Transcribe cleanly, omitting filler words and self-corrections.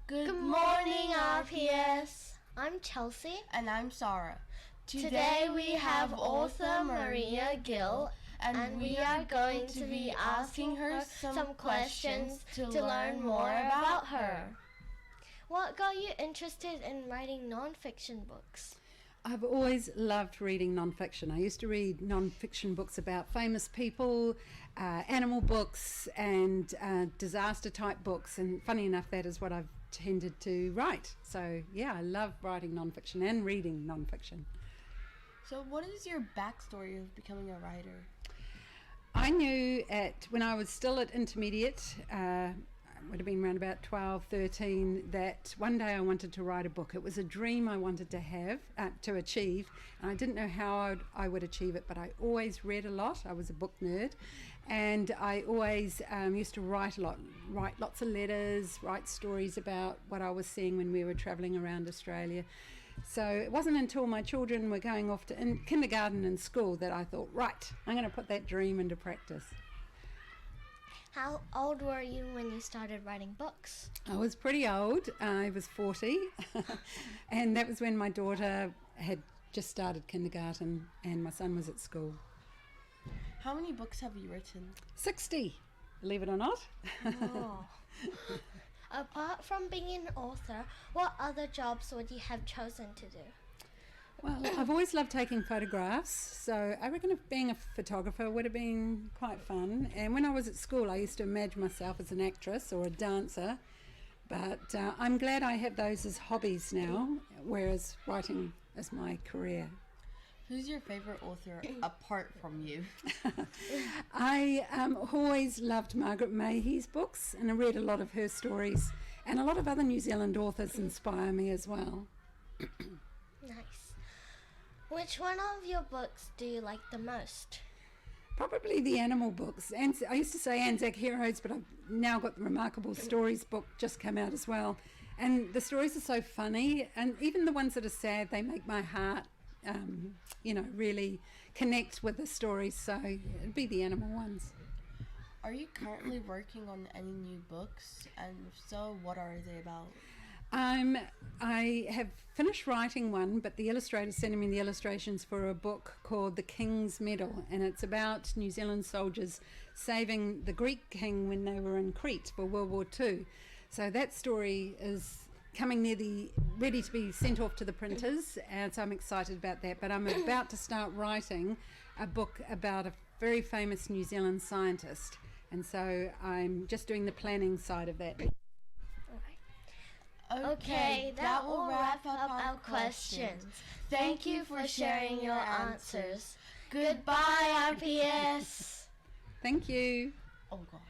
Good morning, RPS. I'm Chelsea. And I'm Sarah. Today we have author Maria Gill, and we are going to be asking her some questions to learn more about her. What got you interested in writing non-fiction books? I've always loved reading non-fiction. I used to read non-fiction books about famous people, animal books and disaster type books, and funny enough that is what I've tended to write. So yeah, I love writing non-fiction and reading non-fiction. So what is your backstory of becoming a writer? I knew when I was still at intermediate, would have been around about 12, 13, that one day I wanted to write a book. It was a dream I wanted to have, to achieve, and I didn't know how I would achieve it, but I always read a lot. I was a book nerd, and I always used to write a lot, write lots of letters, write stories about what I was seeing when we were travelling around Australia. So it wasn't until my children were going off to kindergarten and school that I thought, right, I'm going to put that dream into practice. How old were you when you started writing books? I was pretty old. I was 40 and that was when my daughter had just started kindergarten and my son was at school. How many books have you written? 60, believe it or not. Oh. Apart from being an author, what other jobs would you have chosen to do? Well, I've always loved taking photographs, so I reckon being a photographer would have been quite fun. And when I was at school, I used to imagine myself as an actress or a dancer, but I'm glad I have those as hobbies now, whereas writing is my career. Who's your favourite author apart from you? I always loved Margaret Mayhe's books, and I read a lot of her stories, and a lot of other New Zealand authors inspire me as well. Nice. Which one of your books do you like the most? Probably the animal books. And I used to say Anzac Heroes, but I've now got the Remarkable Stories book just come out as well. And the stories are so funny, and even the ones that are sad, they make my heart, really connect with the stories. So it'd be the animal ones. Are you currently working on any new books? And if so, what are they about? I have finished writing one, but the illustrator's sending me the illustrations for a book called The King's Medal, and it's about New Zealand soldiers saving the Greek king when they were in Crete for World War II. So that story is coming ready to be sent off to the printers, and so I'm excited about that. But I'm about to start writing a book about a very famous New Zealand scientist, and so I'm just doing the planning side of that. Okay, that will wrap up our questions. Thank you for sharing your answers. Goodbye, RPS. Thank you. Oh gosh.